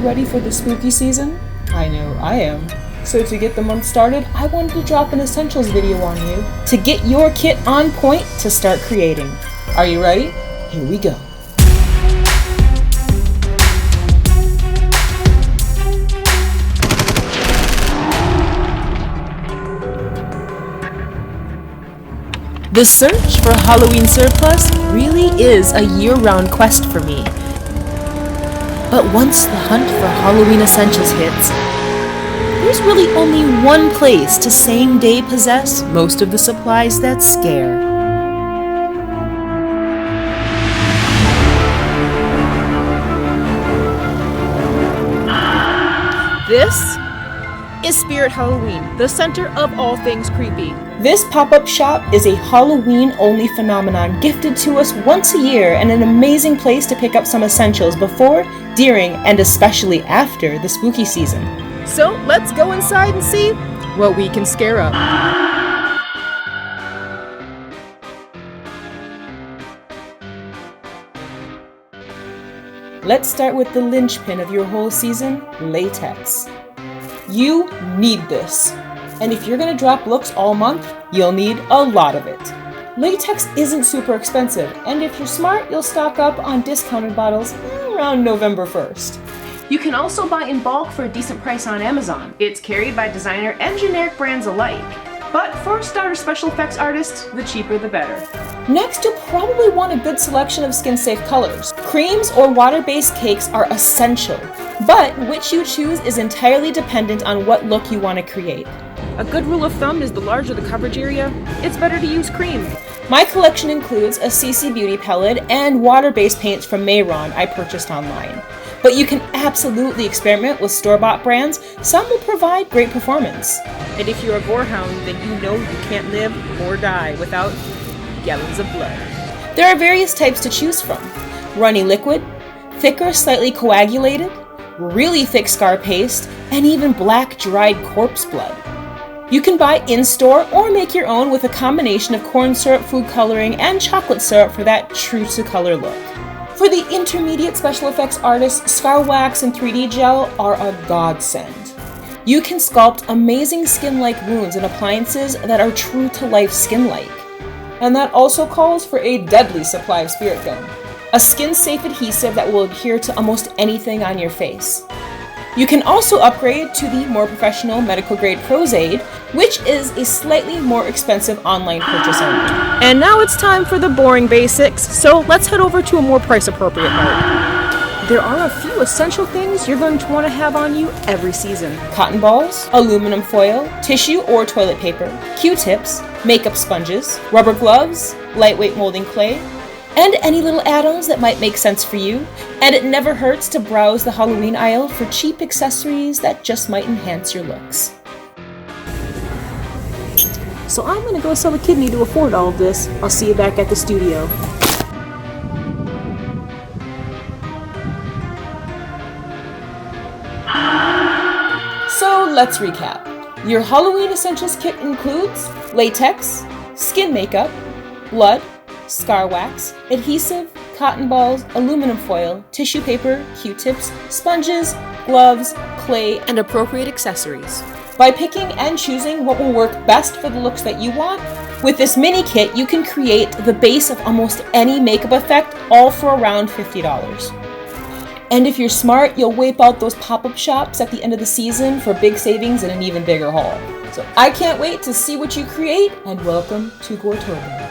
ready for the spooky season? I know I am. So to get the month started, I wanted to drop an essentials video on you to get your kit on point to start creating. Are you ready? Here we go. The search for Halloween surplus really is a year-round quest for me. But once the hunt for Halloween essentials hits, there's really only one place to same-day possess most of the supplies that scare. This is Spirit Halloween, the center of all things creepy. This pop-up shop is a Halloween-only phenomenon gifted to us once a year and an amazing place to pick up some essentials before, during, and especially after the spooky season. So let's go inside and see what we can scare up. Let's start with the linchpin of your whole season, latex. You need this. And if you're gonna drop looks all month, you'll need a lot of it. Latex isn't super expensive, and if you're smart, you'll stock up on discounted bottles around November 1st. You can also buy in bulk for a decent price on Amazon. It's carried by designer and generic brands alike. But for starter special effects artists, the cheaper the better. Next, you'll probably want a good selection of skin-safe colors. Creams or water-based cakes are essential, but which you choose is entirely dependent on what look you want to create. A good rule of thumb is the larger the coverage area, it's better to use cream. My collection includes a CC Beauty palette and water-based paints from Mayron I purchased online. But you can absolutely experiment with store-bought brands. Some will provide great performance. And if you're a gorehound, then you know you can't live or die without gallons of blood. There are various types to choose from. Runny liquid, thicker, slightly coagulated, really thick scar paste, and even black dried corpse blood. You can buy in-store or make your own with a combination of corn syrup, food coloring, and chocolate syrup for that true-to-color look. For the intermediate special effects artists, Scar Wax and 3D Gel are a godsend. You can sculpt amazing skin-like wounds and appliances that are true-to-life skin-like. And that also calls for a deadly supply of spirit gum, a skin-safe adhesive that will adhere to almost anything on your face. You can also upgrade to the more professional medical-grade Prozaid, which is a slightly more expensive online purchase only. And now it's time for the boring basics, so let's head over to a more price-appropriate mode. There are a few essential things you're going to want to have on you every season. Cotton balls, aluminum foil, tissue or toilet paper, Q-tips, makeup sponges, rubber gloves, lightweight molding clay, and any little add-ons that might make sense for you. And it never hurts to browse the Halloween aisle for cheap accessories that just might enhance your looks. So I'm gonna go sell a kidney to afford all of this. I'll see you back at the studio. So let's recap. Your Halloween essentials kit includes latex, skin makeup, blood, scar wax, adhesive, cotton balls, aluminum foil, tissue paper, Q-tips, sponges, gloves, clay, and appropriate accessories. By picking and choosing what will work best for the looks that you want, with this mini kit you can create the base of almost any makeup effect, all for around $50. And if you're smart, you'll wipe out those pop-up shops at the end of the season for big savings and an even bigger haul. So I can't wait to see what you create, and welcome to Goretober.